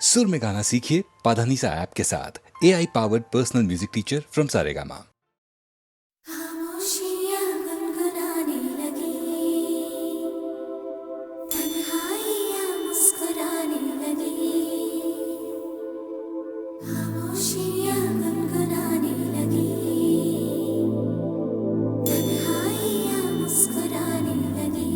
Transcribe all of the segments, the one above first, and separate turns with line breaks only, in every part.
सुर में गाना सीखिए पाधानीसा ऐप के साथ। AI powered personal music teacher from Saregama.
खामोशियाँ गुनगुनाने लगी, तन्हाइयाँ मुस्कुराने लगी। खामोशियाँ गुनगुनाने लगी, तन्हाइयाँ मुस्कुराने लगी।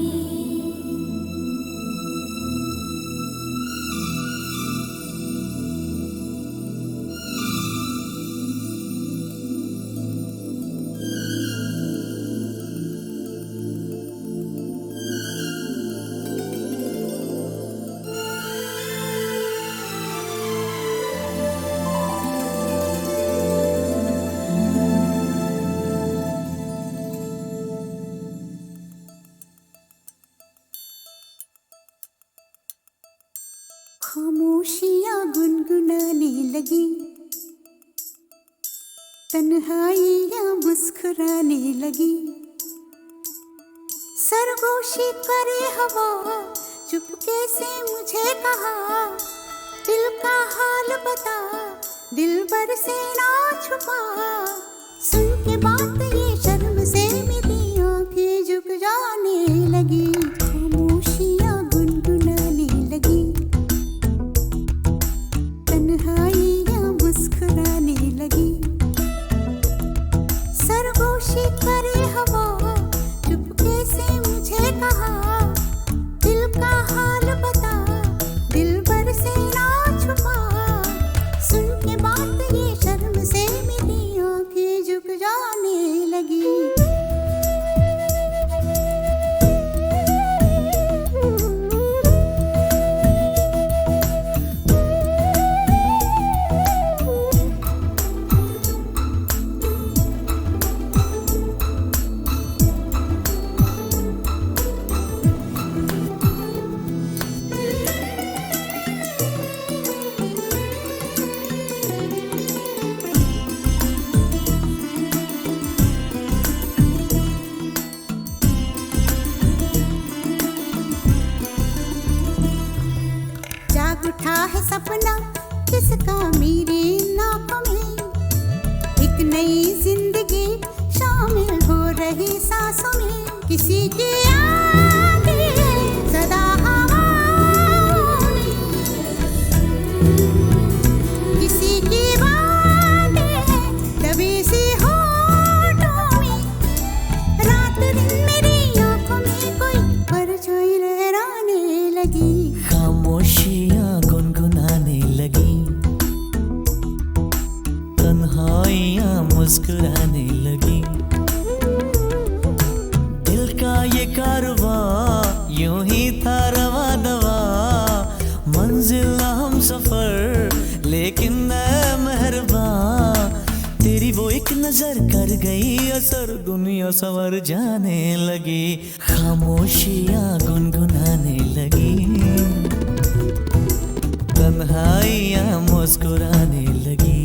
खामोशियाँ गुनगुनाने लगी, तन्हाइयाँ मुस्कुराने लगी। सरगोशी करे हवा, चुपके से मुझे कहा, दिल का हाल बता, दिलबर से ना छुपा। सुन के बात ये शर्म से मेरी आंखें झुक जाने लगी। खामोशियाँ गुनगुनाने लगी, तन्हाइयाँ मुस्कुराने लगी। सरगोशी करे हवा, चुपके से मुझे कहा, दिल का हाल बता, दिलबर से ना छुपा। सुन के बात ये शर्म से मेरी आंखें झुक जाने लगी। जाग उठा है सपना किसका मेरी नाकों में, एक नई जिंदगी शामिल हो रही सांसों में। किसी की याद है सदा हवाओं में, किसी की बातें हैं दबी सी होठों में। रात दिन मेरी आंखों में कोई परछाई लहराने लगी।
खामोशियाँ गुनगुनाने लगी, तन्हाइयाँ मुस्कुराने लगी। दिल का ये कारवां यूं ही था रवा दवा, मंजिल ना हम सफर लेकिन मैं मेहरबान। तेरी वो एक नजर कर गई असर, दुनिया संवर जाने लगी। खामोशियाँ गुनगुनाने लगी, तन्हाइयाँ मुस्कुराने लगी।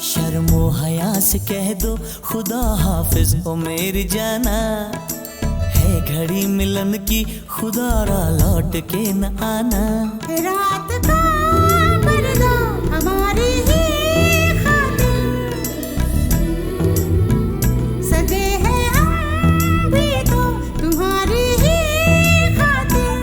शर्मो हया से कह दो खुदा हाफिज हो मेरी जाना, है घड़ी मिलन की खुदा रा लौट के न आना।
रात का पर्दा हमारी ही खातिर, सजे हैं हम भी तो तुम्हारी ही खातिर।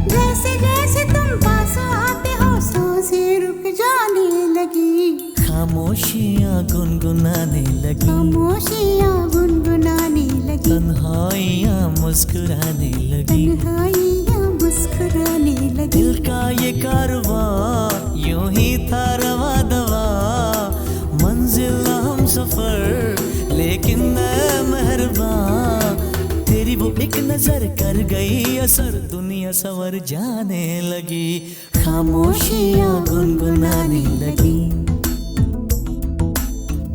जैसे जैसे तुम पास आते हो सांसें रुक जाने लगी।
खामोशियाँ गुनगुनाने लगी,
खामोशियाँ गुनगुनाने लगी,
तन्हाइयाँ मुस्कुराने लगी।
तन्हाइयाँ मुस्कुराने लगी।
दिल का ये कारवां एक नजर कर गई असर, दुनिया संवर जाने लगी, खामोशियां गुनगुनाने लगी,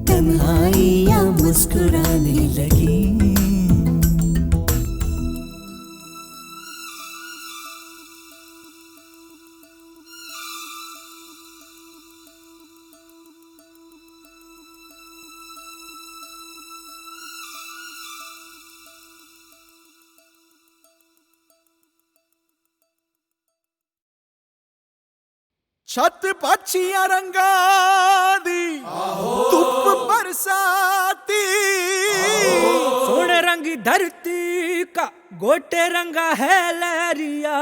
तन्हाइयां मुस्कुराने लगी।
छत पाछियां रंगा दी धुप बरसाती,
सोने रंग धरती का गोटे रंगा है लहरिया,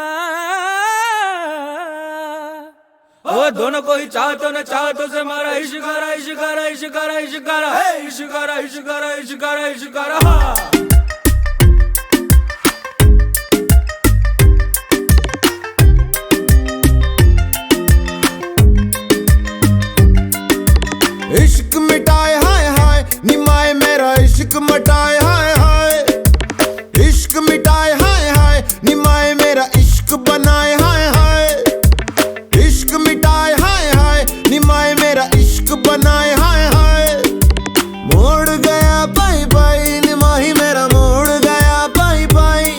ओ दोनों को ही चाहतो न चाहतो से मारा इश्कारा इश्कारा इश्कारा इश्कारा है, इश्कारा इश्कारा इश्कारा इश्कारा हाँ।
इश्क मिटाए हाय हाय निमाए मेरा इश्क मिटाए हाय हाय, इश्क मिटाए हाय हाय निमाए मेरा इश्क बनाए हाय हाय, इश्क मिटाए हाय हाय निमाए मेरा इश्क बनाए हाय हाय। मोड़ गया बाई बाई निमाही मेरा मोड़ गया बाई बाई,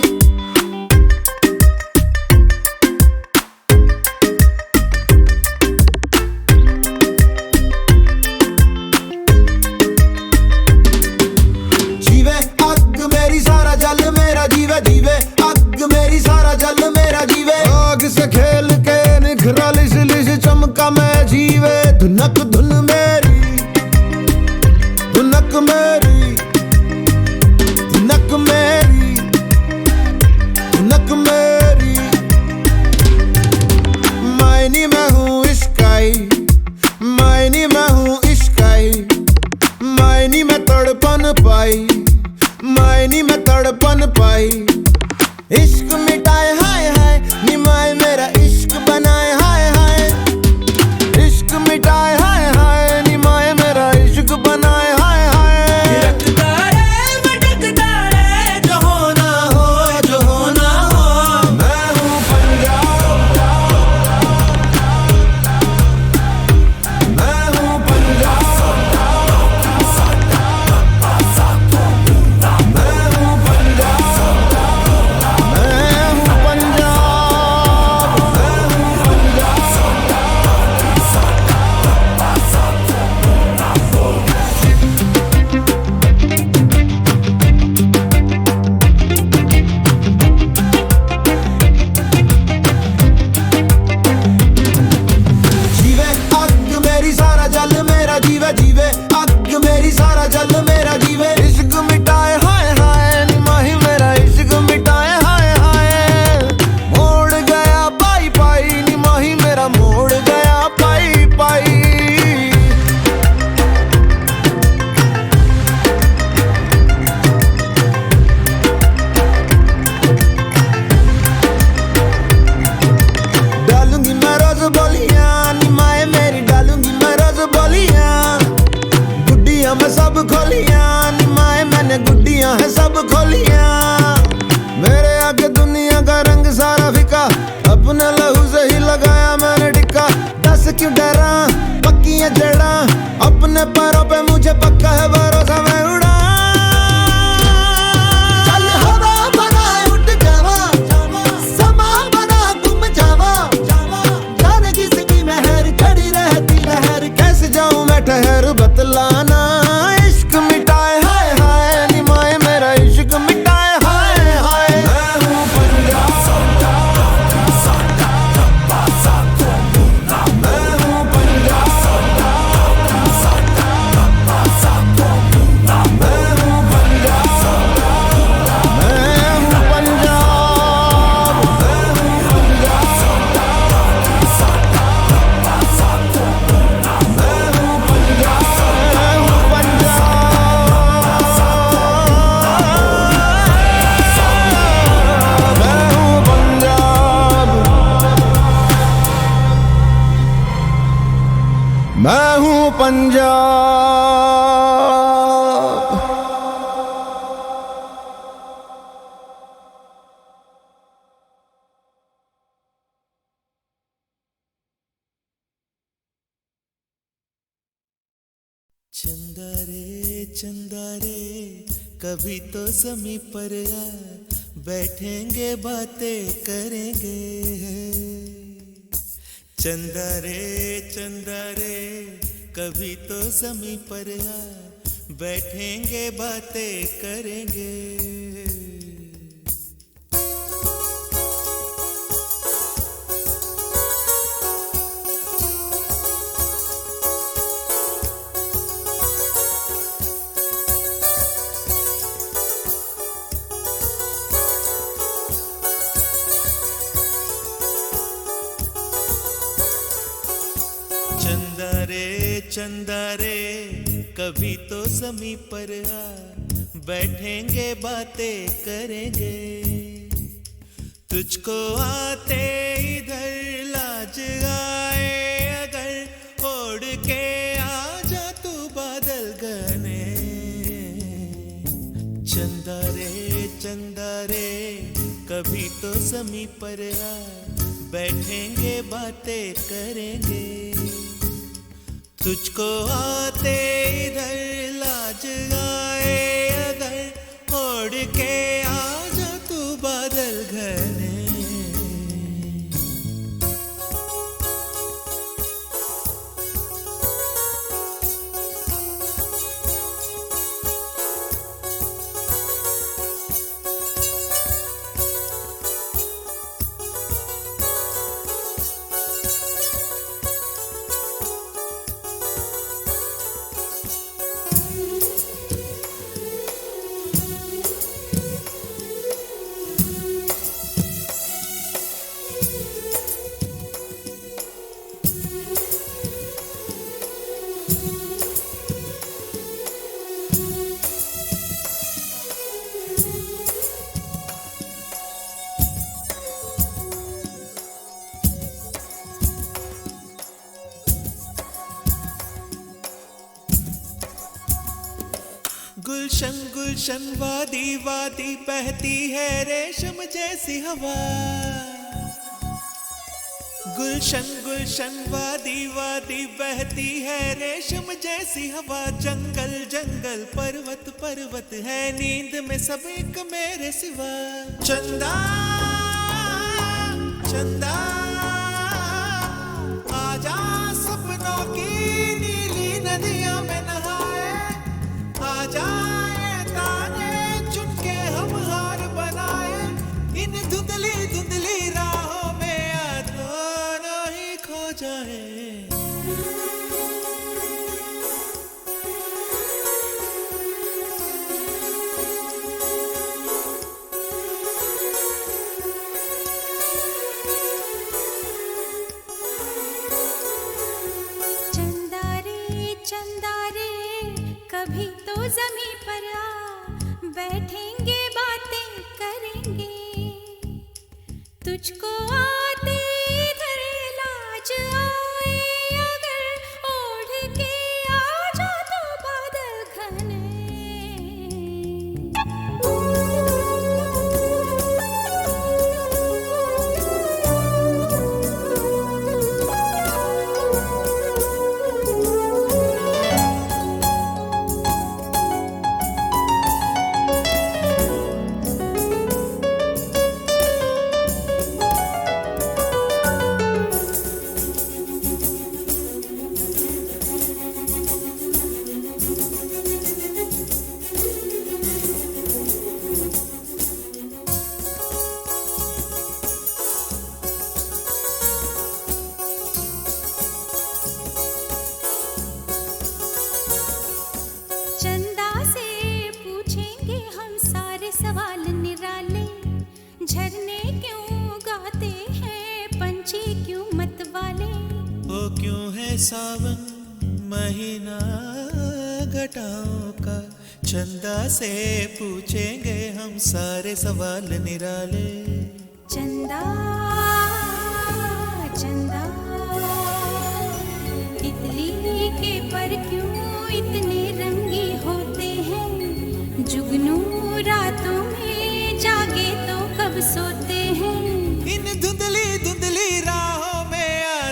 जीवे अग मेरी सारा जल मेरा जीवे, जीवे अग मेरी सारा जल मेरा जीवे, आग से खेल के निखरा लिस लिस चमका मैं जीवे, धुनक धुन मेरी धुनक मेरी धुनक मेरी धुनक मेरी। मायनी मैं हूँ इश्काई, मायनी मैं हूँ इश्काई, मायनी में तड़पन पाई, मायनी में तड़पन पाई। इश्क मिटाए हाय हाय निमाए मेरा इश्क बनाए हाय हाय, इश्क मिटाए हाय हाय निमाए मेरा इश्क बनाए हाय हाय।
थिरकता रे भटकता रे, जो होना हो जो होना हो,
मैं हूँ पंजाब, मैं हूँ पंजाब, मैं हूँ पंजाब, मैं हूँ पंजाब, मैं हूँ जीवे अग मेरी सारा जल मेरा जीवे, जीवे अग मेरी सारा जल मेरा जीवे। इश्क मिटाए हाय हाय निमाही मेरा इश्क मिटाए हाय हाय, मोड़ गया पाई पाई निमाही मेरा मोड़ गया पाई पाई। डालूंगी मैं रोज बोलियां निमाए मेरी, डालूंगी मैं रोज बोलियां, गुड्डियां मैं सब खोलियां निमाए मैंने गुड्डियां है सब खोलियां। मेरे आगे दुनिया का रंग सारा फिका, अपने लहू से ही लगाया मैंने टिक्का। दस क्यों डरा पक्की है जड़ा, अपने पैरों पे मुझे पक्का है भरोसा मैं उड़ा। चल हवा बना उठ जावा, समा बना तुम जावा, जाने किसकी मेहर खड़ी रहती लहर, कैसे जाऊं मैं ठहर बतलाना। इश्क मिटाए हाय हाय निमाए मेरा इश्क मिटाए हाय हाय। मैं हूँ पंजाब, मैं हूँ पंजाब, मैं हूँ पंजाब, मैं हूँ पंजाब, मैं हूँ मैं हूँ पंजाब। चंदा रे कभी तो ज़मीं पर आ, बैठेंगे बातें करेंगे। चंदा रे कभी तो ज़मीं पर आ, बैठेंगे बातें करेंगे। चंदा रे कभी तो ज़मीं पर आ, बैठेंगे बातें करेंगे। तुझको आते इधर लाज आए अगर, ओढ़ के आ जा तू बादल घने। चंदा रे कभी तो ज़मीं पर आ, बैठेंगे बातें करेंगे। तुझको आते इधर लाज आए अगर, ओढ़ के आ जा तू बादल घने। गुलशन वादी बहती है रेशम जैसी हवा। गुलशन वादी बहती है रेशम जैसी हवा। जंगल पर्वत है नींद में सब एक मेरे सिवा। चंदा आजा सपनों की नीली नदियों में नहाए। आजा धुंधली राहों में दोनों ही खो जाए।
चंदा रे कभी तो ज़मीं पर आ, बैठेंगे बातें करेंगे। तुझको आते इधर लाज आए अगर, ओढ़ के आ जा तो बादल घने।
सावन महीना घटाओं का। चंदा से पूछेंगे हम सारे सवाल निराले।
चंदा तितली के पर क्यों इतने रंगी होते हैं। जुगनू रातों में जागे तो कब सोते हैं।
इन धुंधली राहों में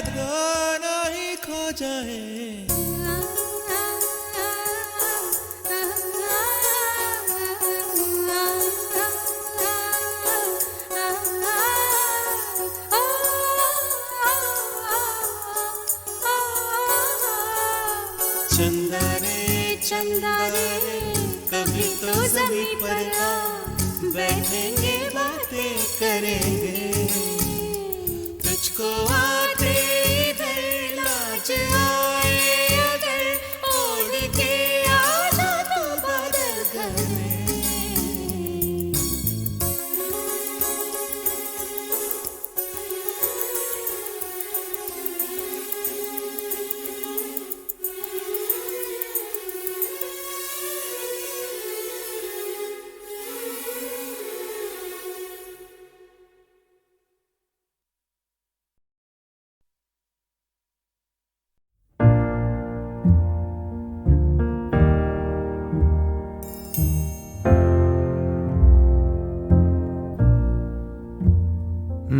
दोनों ही खो जाए।
करेंगे। तुझको आते इधर लाज आए अगर, ओढ़ के आ जा तू बादल घर में।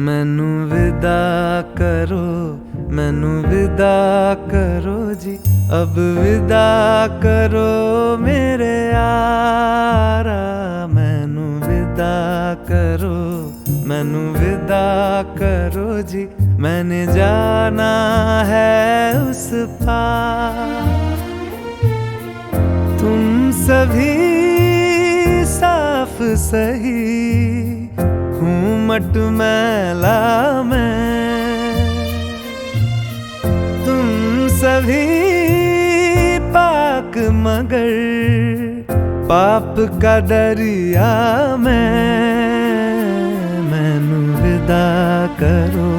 मैनू विदा करो, मैनू विदा करो जी, अब विदा करो मेरे यारा। मैनू विदा करो, मैनू विदा करो जी, मैंने जाना है उस पार। तुम सभी साफ सही, हूँ मट मैला मैं। तुम सभी पाक मगर पाप का दरिया मैं। मैनू विदा करो,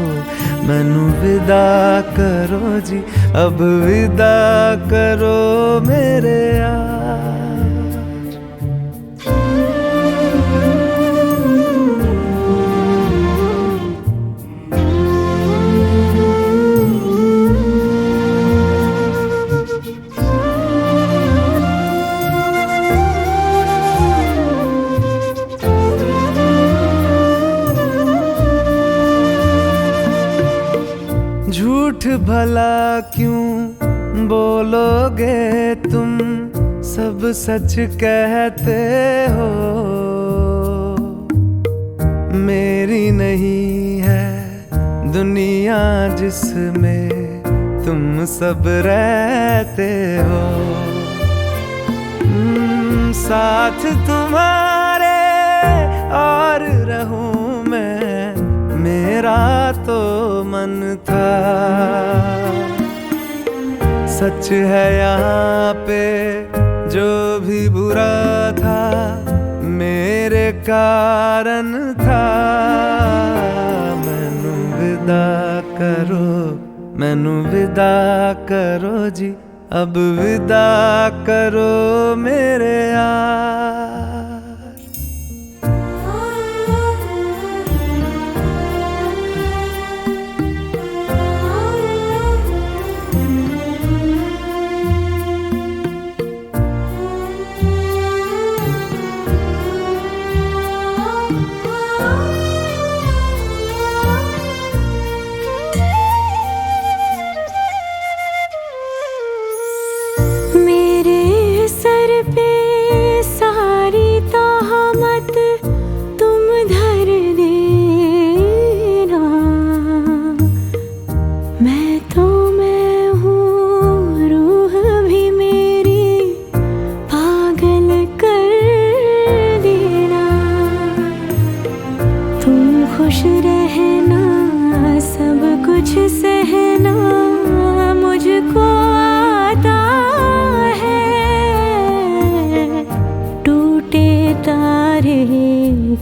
मैनू विदा करो जी, अब विदा करो मेरे यार। झूठ भला क्यों बोलोगे तुम, सब सच कहते हो। मेरी नहीं है दुनिया जिसमें तुम सब रहते हो। साथ तुम्हारे और रहूं मैं, मेरा तो मन था। सच है यहाँ पे जो भी बुरा था, मेरे कारण था। मैनू विदा करो, मैनू विदा करो जी, अब विदा करो मेरे यार।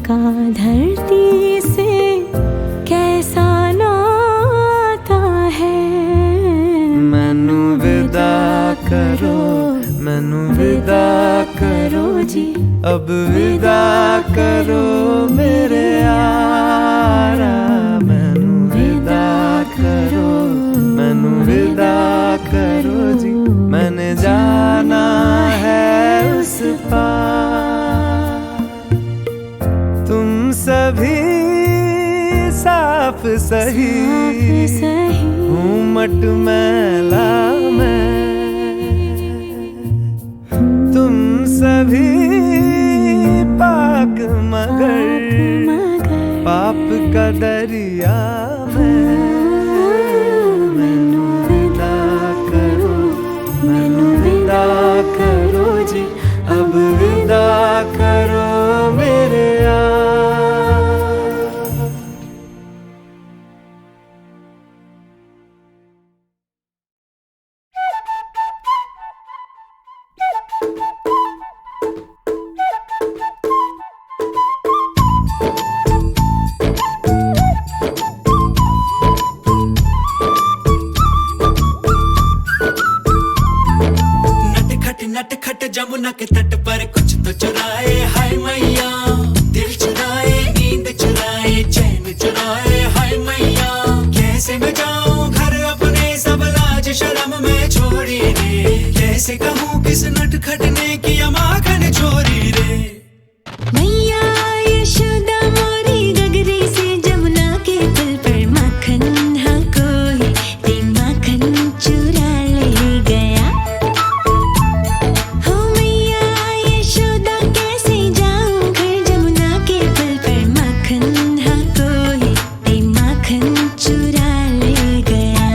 का धरती से कैसा नाता है।
मैनू विदा करो, मैनू विदा करो जी, अब विदा करो मेरे यारा। मैनू विदा करो, मैनू विदा करो जी, मैंने जाना है उस पार। तुम सभी साफ सही, हूँ मट मैला मैं। तुम सभी पाक मगर पाप का दरिया मैं। मैनू विदा करो, मैनू विदा करो जी, अब विदा करो मेरे यार। जमुना के तट पर कुछ तो चुराए, हाय मैया दिल चुराए, नींद चुराए, चैन चुराए, हाय मैया कैसे मैं जाऊं घर अपने, सब लाज शर्म में छोड़ी रे, कैसे कहूँ किस नटखट ने किया माखन चोरी रे।
मैया यशोदा मोरी गगरी से जमुना के पुल पर माखन हाँ कोई ते माखन चुरा ले गया। हो मैया यशोदा कैसे जाऊं घर जमुना के पुल पर माखन हाँ कोई ते माखन चुरा ले गया।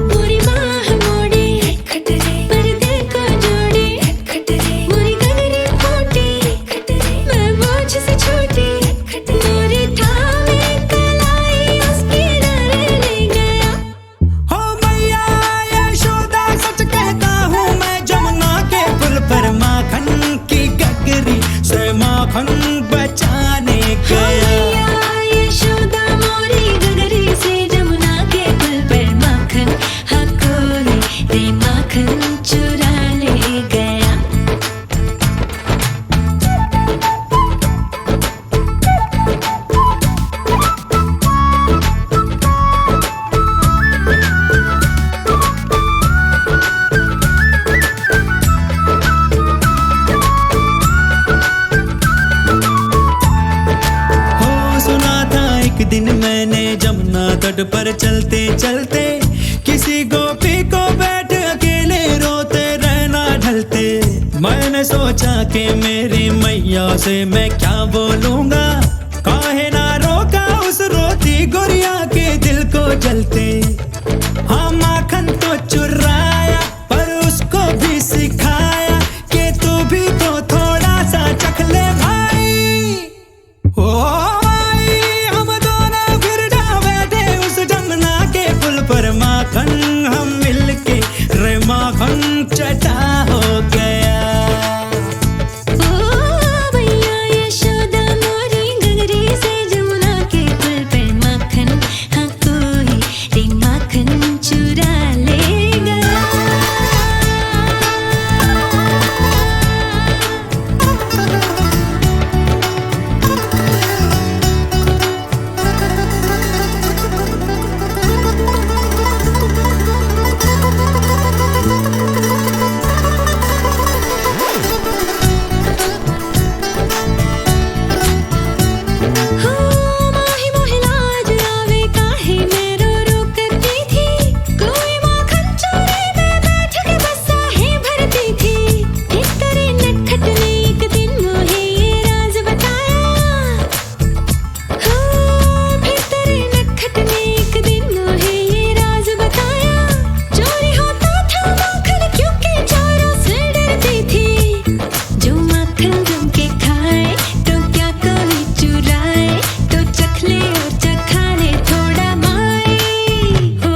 मोरी माँ मोड़े पर दिल को जोड़े, मोरी गगरी फूटी मैं बोझ से छूटी, मोरी थामे कलाई उसकी डाले ले गया।
हो मैया यशोदा सच कहता हूँ मैं, जमुना के पुल पर माखन की गगरी से माखन बचाने गया।
मैया यशोदा मोरी गगरी से जमुना के पुल पर माखन हाँ कोई ते माखन चुरा ले गया।
हो सुना था एक दिन मैंने जमुना तट पर चलते चलते, किसी गोपी को बैठ अकेले रोते रहना ढलते। मैंने सोचा कि मेरी मैया से मैं क्या बोलूंगा, काहे ना रोका उस रोती गुड़िया के दिल को जलते। हाँ माखन तो चुराया पर उसको भी सिखाया कि तू भी तो थोड़ा सा चख ले भाई। ओ भाई हम दोनों फिर जा बैठे उस जमुना के पुल पर, माखन हम मिलके रे माखन चटा हो गया।
ओ मैया यशोदा मोरी गगरी से जमुना के पुल पर माखन हाँ कोई ते माखन चुरा ले गया। हो माही मोहि लाज आवे काहे मैं रो रो करती थी, कोई माखन चोरी में बैठ के बसा है भरती थी। एक तेरे नटखट ने एक दिन मोहे ये राज बताया, हो फिर तेरे नटखट ने एक दिन मोहे ये राज बताया। चोरी होता था माखन क्योंकि चोरों से डरती थी, जो माखन जम के खाए तो क्या कोई चुराए, तो चख ले और चखा ले थोड़ा माई। हो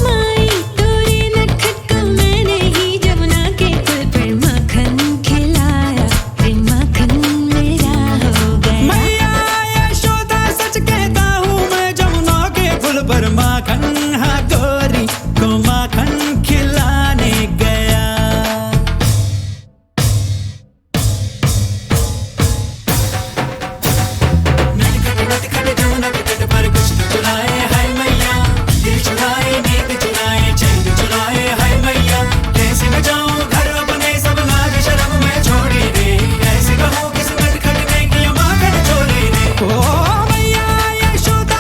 माई तोरे नटखट को मैंने ही जमुना के पुल पर माखन खिलाया, फिर माखन मेरा हो गया।
मैया यशोदा सच कहता हूँ मैं, जमुना के पुल पर माखन हाँ गोरी को माखन खिलाने गया। नटखट जमुना के तट पर कुछ तो चुराए, हाय मैया दिल चुराए, नींद चुराए, चैन चुराए, हाय मैया कैसे मैं जाऊं घर अपने, सब लाज शर्म में छोड़ी रे, कैसे कहूँ किस नटखट ने किया माखन चोरी रे। ओ मैया यशोदा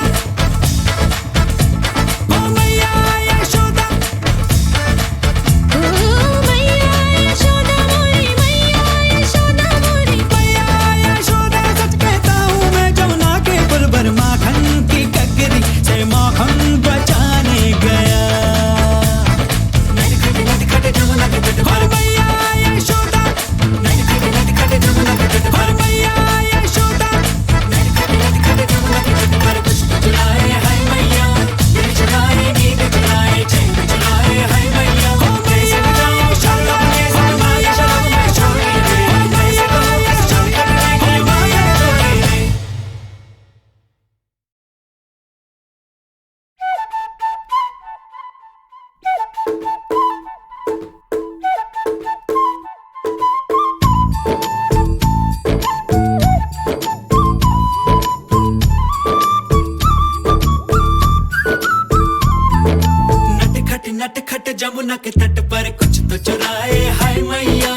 घाट जमुना के तट पर कुछ तो चुराए हाय मैया,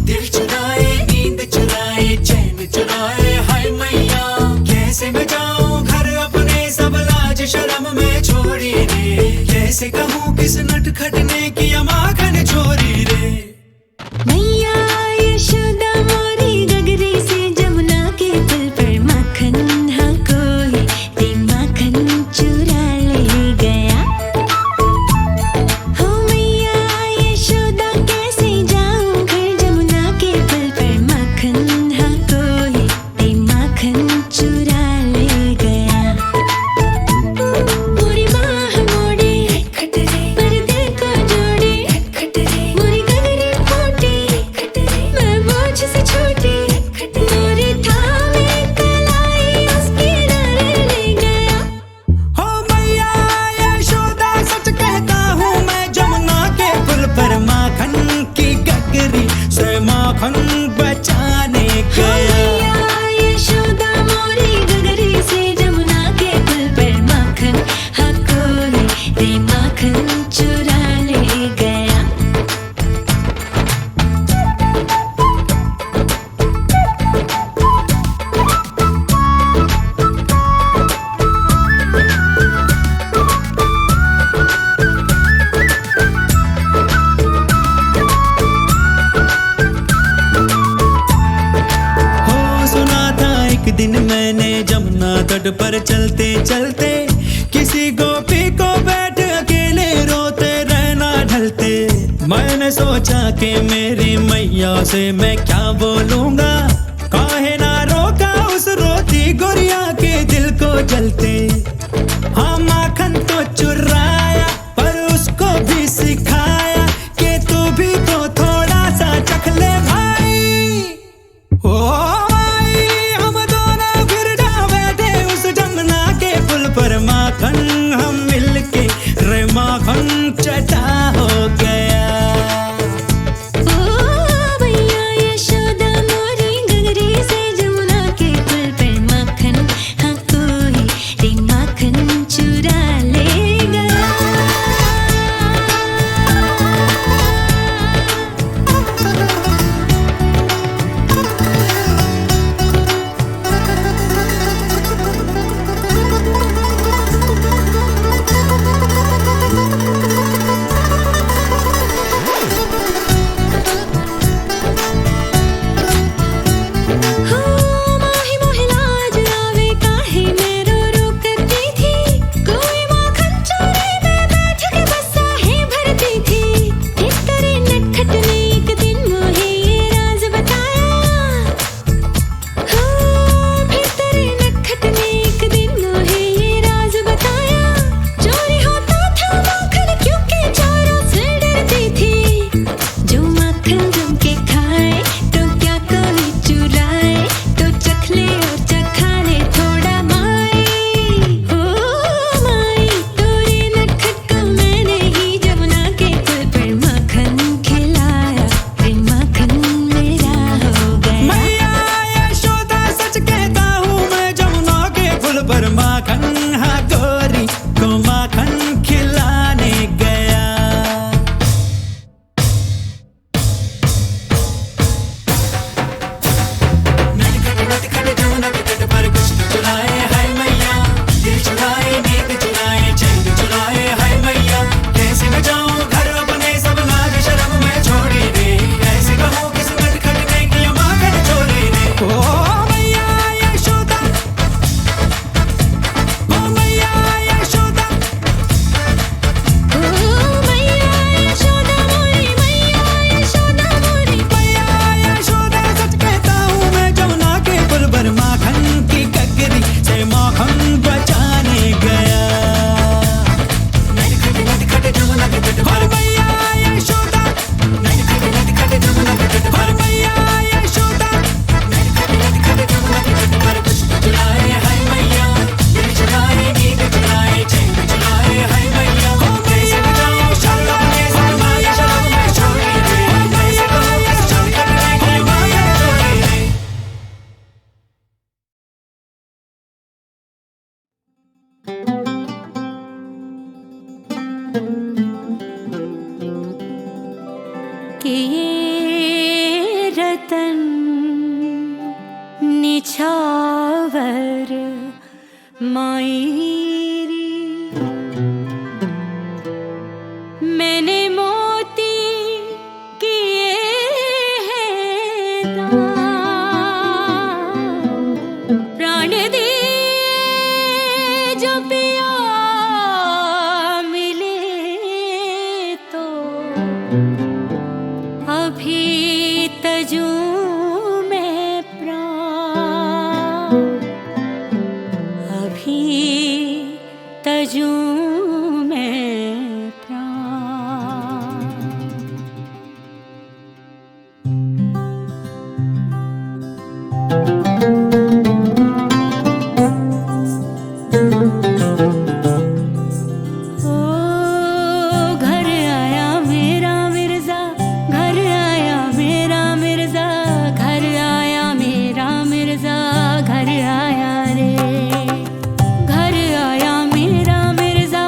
दिल चुराए नींद चुराए चैन चुराए हाय मैया। कैसे मैं जाऊं घर अपने सब लाज शर्म में छोड़ी रे, कैसे कहूँ किस नटखट ने किया माखन चोरी रे।
मैया यशोदा मोरी गगरी से जमुना के पुल पर माखन हाँ कोई ते माखन चुरा ले गया। हो मैया यशोदा कैसे जाऊं घर जमुना के पुल पर माखन हाँ कोई ते माखन चुरा ले गया। मोरी बाह मोड़े खटरे पर दिल को जोड़े खटरे, मोरी गगरी फूटी मैं बोझ से छूटी, मोरी थामे कलाई उसकी नारे ले गया।
हो मैया यशोदा सच कहता हूँ मैं, जमुना के पुल पर माखन की गगरी से माखन बचाने गया।
मैया यशोदा मोरी गगरी से जमुना के पुल पर माखन हाँ कोई ते माखन चुरा ले गया।
हो सुना था एक दिन मैंने जमुना तट पर चलते चलते, किसी गोपी को बैठ अकेले रोते रहना ढलते। मैंने सोचा कि मेरी मैया से मैं क्या बोलूंगा, काहे ना रोका उस रोती गुड़िया के दिल को जलते। हाँ माखन तो चुराया पर उसको भी सिखाया कि तू भी तो थोड़ा सा चख ले भाई। ओ भाई हम दोनों फिर जा बैठे उस जमुना के पुल पर, माखन हम मिलके रे माखन चटा हो गया।
ओ मैया यशोदा मोरी गगरी से जमुना के पुल पर माखन हाँ कोई ते माखन चुरा ले गया। हो माही मोहि लाज आवे काहे मैं रो रो करती थी, कोई माखन चोरी में बैठ के बसा है भरती थी। एक तेरे नटखट ने एक दिन मोहे ये राज बताया, हो फिर तेरे नटखट ने एक दिन मोहे ये राज बताया। चोरी होता था माखन क्योंकि चोरों से डरती थी, जो माखन जम के खाए तो क्या कोई चुराए, तो चख ले और चखा ले थोड़ा माई। ओ माई तोरे नटखट को मैंने ही जमुना के पुल पर माखन खिलाया, फिर माखन मेरा हो गया।
मैया यशोदा सच कहता हूँ मैं, जमुना के पुल पर माखन हाँ गोरी को माखन खिलाने गया। नटखट जमुना के तट पर कुछ तो चुराए हाय मैया, दिल चुराए नींद चुराए चैन चुराए हाय मैया। कैसे मैं जाऊं घर अपने सब लाज शर्म में छोड़ी रे, कैसे कहूँ किस नटखट ने किया माखन चोरी रे। ओ मैया यशोदा, ओ मैया यशोदा,
ओ मैया यशोदा मोरी मैया यशोदा मोरी।
मैया यशोदा सच कहता हूँ मैं, जमुना के पुल पर माखन की गगरी से माखन बचाने गया। नटखट जमुना के तट पर मैया यशोदा, नटखट जमुना के तट पर मैया यशोदा, नटखट जमुना के तट पर कुछ तो चुराए हाय मैया, दिल चुराए नींद चुराए चैन चुराए हाय मैया। कैसे मैं जाऊं शर्म अपने सब लाज शर्म में छोड़ी रे, कैसे कहूँ किस नटखट ने किया माखन चोरी रे।
हीरी मैंने मोती किए हैं दान, प्राण दिए जो पिया मिले तो अभी तजूं में प्राण, अभी तजूं में प्राण। ओ घर आया मेरा मिर्जा, घर आया मेरा मिर्जा, घर आया मेरा मिर्जा, घर आया रे। घर आया मेरा मिर्जा,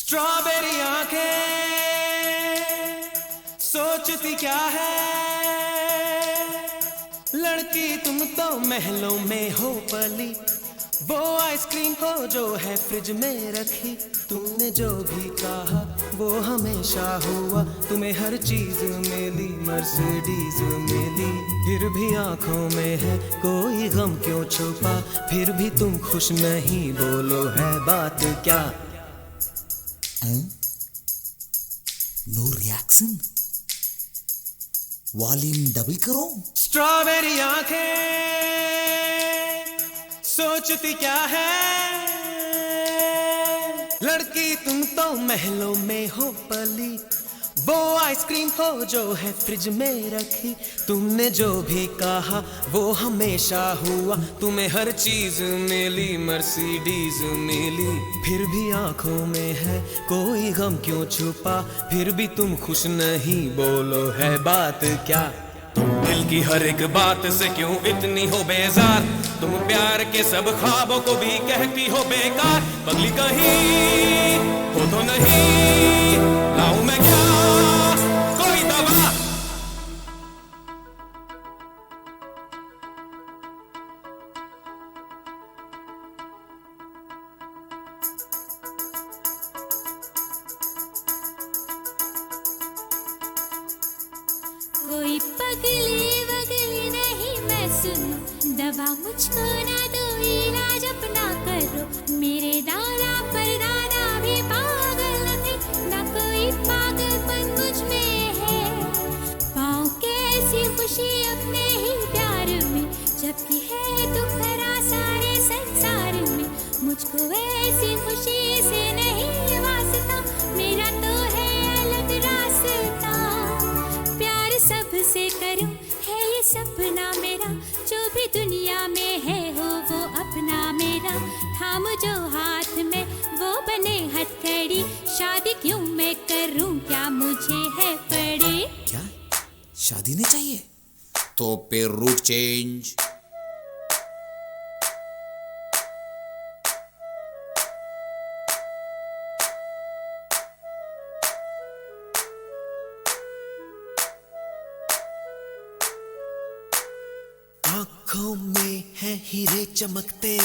स्ट्रॉबेरी आंखें सोचती क्या है, लड़की तुम तो महलों में हो पली, वो आइसक्रीम हो जो है फ्रिज में रखी। तुमने जो भी कहा वो हमेशा हुआ, तुम्हें हर चीज मिली, मर्सिडीज मिली। फिर भी आंखों में है कोई गम क्यों छुपा, फिर भी तुम खुश नहीं, बोलो है बात क्या।
नो रिएक्शन, वॉल्यूम डबल करो।
स्ट्रॉबेरी आंखें सोचती क्या है, लड़की तुम तो महलों में हो पली, वो आइसक्रीम हो जो है फ्रिज में रखी। तुमने जो भी कहा वो हमेशा हुआ, तुम्हें हर चीज मिली, मर्सिडीज मिली। फिर भी आंखों में है कोई गम क्यों छुपा, फिर भी तुम खुश नहीं, बोलो है बात क्या। तुम दिल की हर एक बात से क्यों इतनी हो बेजार, तुम प्यार के सब ख्वाबों को भी कहती हो बेकार। पगली कहीं हो तो नहीं, लाऊं मैं क्या कोई दवा।
कोई पगली वगली नहीं मैं सुनूं, दवा मुझको ना दो, इलाज अपना करो। मेरे दादा परदादा भी पागल थे, ना कोई पागलपन मुझ में है। पाऊं कैसी खुशी अपने ही प्यार में, जबकि है दुख भरा सारे संसार में। मुझको ऐसी खुशी से नहीं वास्ता, मेरा तो है अलग रास्ता। प्यार सबसे करूं है ये सपना मेरा, जो भी दुनिया में है हो वो अपना मेरा। थाम जो हाथ में वो बने हथकड़ी, शादी क्यों मैं करूं, क्या मुझे है पड़े।
क्या शादी नहीं चाहिए तो फिर रूट चेंज।
आंखों में है हीरे चमकते,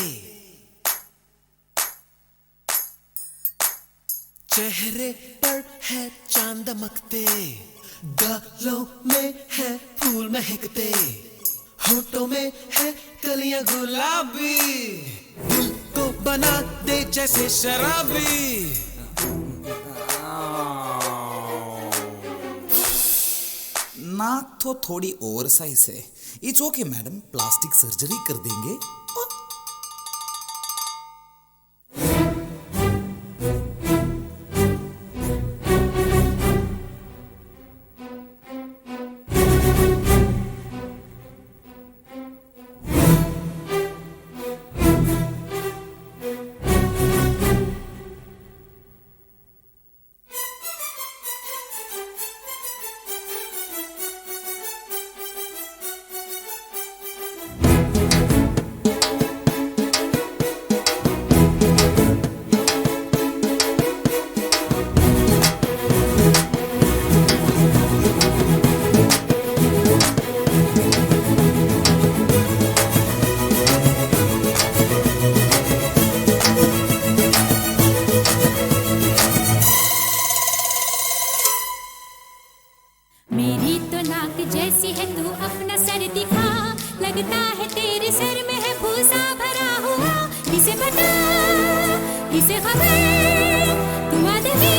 चेहरे पर है चांद दमकते, गालों में है फूल महकते, होठों में है कलियां गुलाबी, दिल को बना दे जैसे शराबी।
नाक तो थोड़ी ओवर साइज है। It's okay madam, plastic surgery कर देंगे।
मेरी तो नाक जैसी है, तू अपना सर दिखा। लगता है तेरे सर में है भूसा भरा हुआ। किसे पता किसे खबर, तू आदमी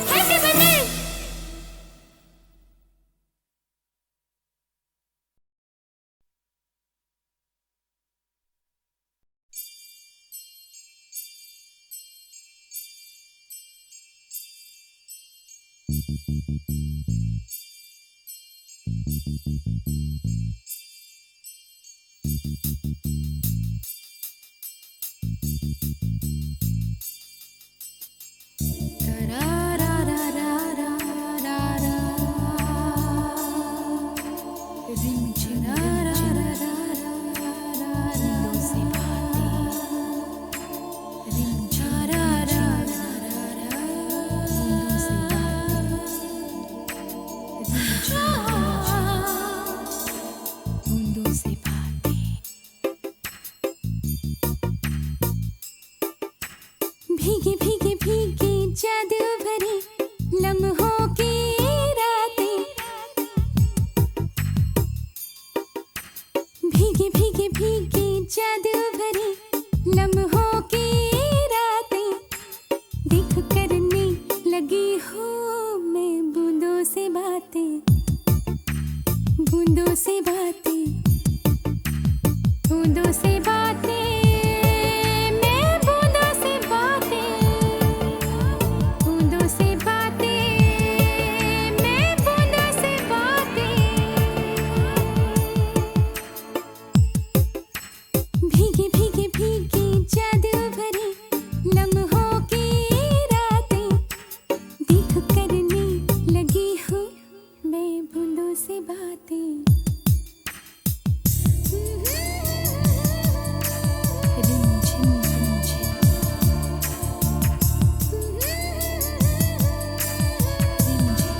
है कि बंदर। भीगे भीगे भीगे जादू भरी लम्हों की रातें, भीगे भीगे भीगे जादू भरी लम्हों की रातें, देख करने लगी हूँ मैं बूंदों से बातें, बूंदों से बातें, बूंदों से बातें, मैं बूंदों से बातें, बूंदों से बातें, मैं बूंदों से बातें, भीगे भीगे भीगे जादू भरी लम्हों की रातें, देख करने लगी हूँ मैं बूंदों से बातें। रिमझिम रिमझिम, रिमझिम रिमझिम,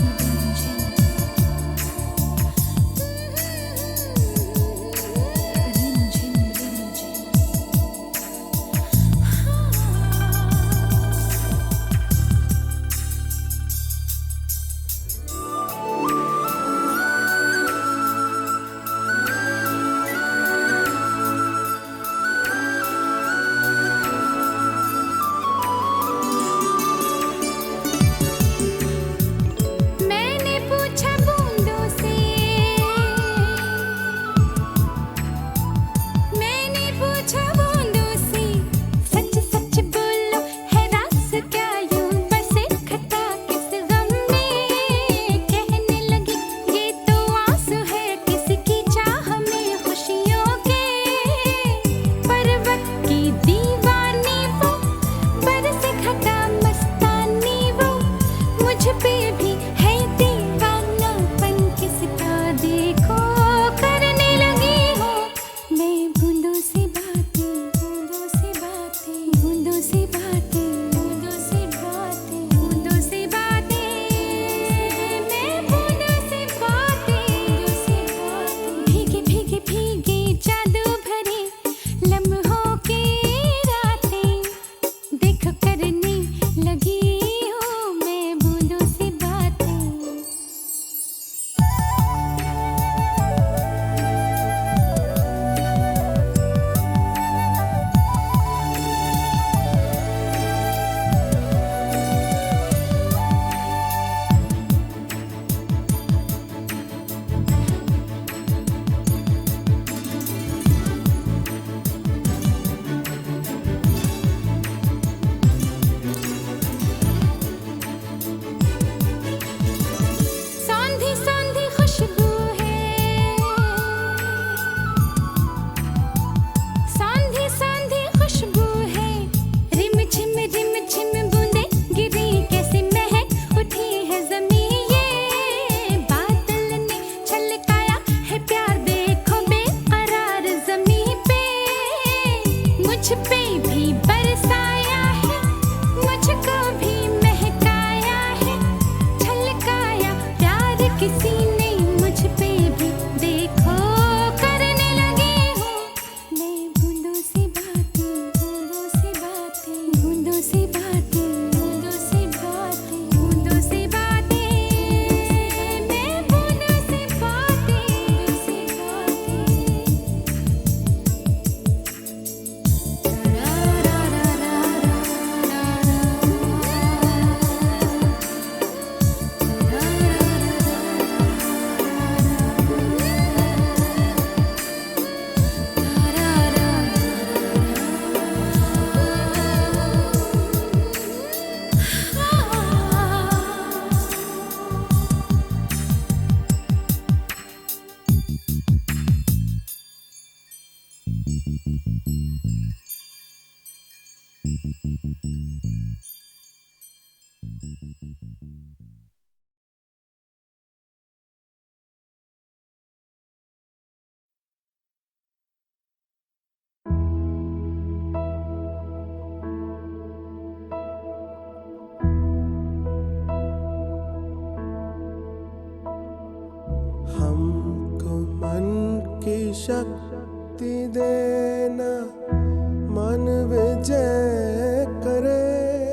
रिमझिम रिमझिम, मैंने पूछा बूंदों से, मैंने पूछा बूंदों से, सच सच बोलो है राज क्या यूं बसे खता किस गम में, कहने लगी ये तो आंसू है किसकी चाह में खुशियों के, पर्वत की दीवानी वो बरसे खता मस्तानी वो, मुझ पे भी है दीवानापन किसका देखो, करने लगी हूँ मैं बूंदों से बातें, बूंदों से बातें, बूंदों से बातें, बूंदों से बातें, बूंदों से बातें, मैं बूंदों से बातें, बूंदों से बातें, भीगे भीगे भीगे जादू भरी लम्हों की रातें, देख करने लगी हूँ मैं बूंदों से बातें। सौंधी सौंधी खुशबू है, सौंधी सौंधी खुशबू है, रिम झिम बूंदे गिरी कैसे महक उठी है ज़मीं, ये बादल ने छलकाया है प्यार देखो बेकरार ज़मीं पे, मुझ पे भी बरसाया है, मुझको भी महकाया है, छलकाया प्यार किसी ने मुझ पे भी देखो, करने लगी हूँ मैं बूंदों से बातें, बूंदों से बातें, बूंदों से बातें, बूंदों से बातें, बूंदों से बातें, मैं बूंदों से बातें, बूंदों से
शक्ति देना मन विजय करे।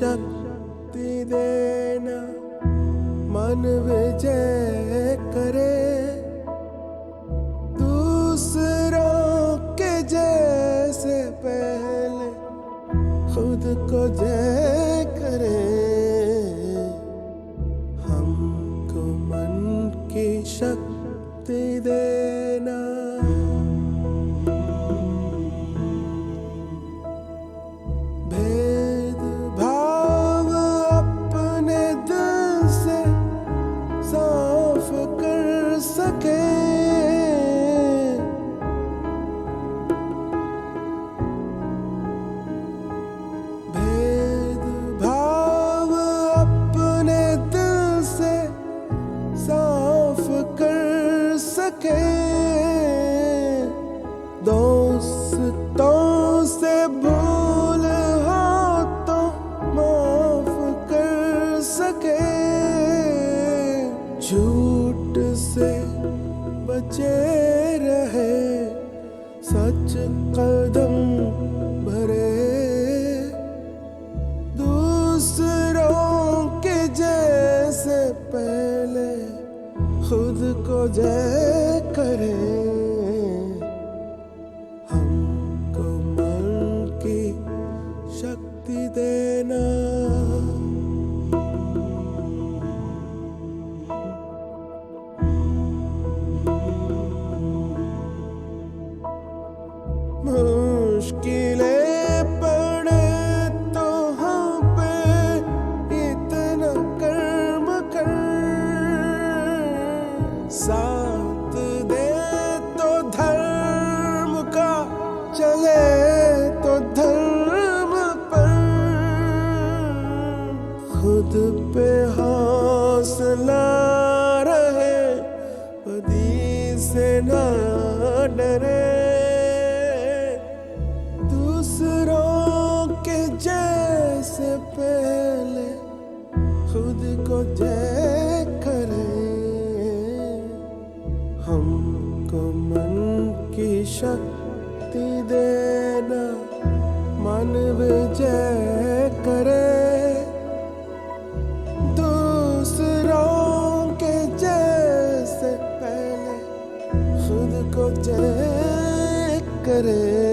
शक्ति देना मन विजय करे दूसरों के जैसे पहले खुद को जय करे हमको मन की शक्ति देना भेदभाव अपने दिल से साफ कर सके भेदभाव अपने दिल से साफ कर सके दोस्तों से भूल हो तो माफ कर सके झूठ से बचे रहे सच कदम भरे दूसरों के जैसे पहले खुद को जय करे हमको मन की शक्ति देना मुश्किलें पड़े तो हम पे इतना कर्म कर साथ दे तो धर्म का चले तो धर्म पर खुद पे हौसला रहे बदी से ना डरे दूसरों के जैसे पहले खुद को जय करे हमको मन की शक्ति देना मन विजय करे दूसरों के जैसे पहले खुद को जय करे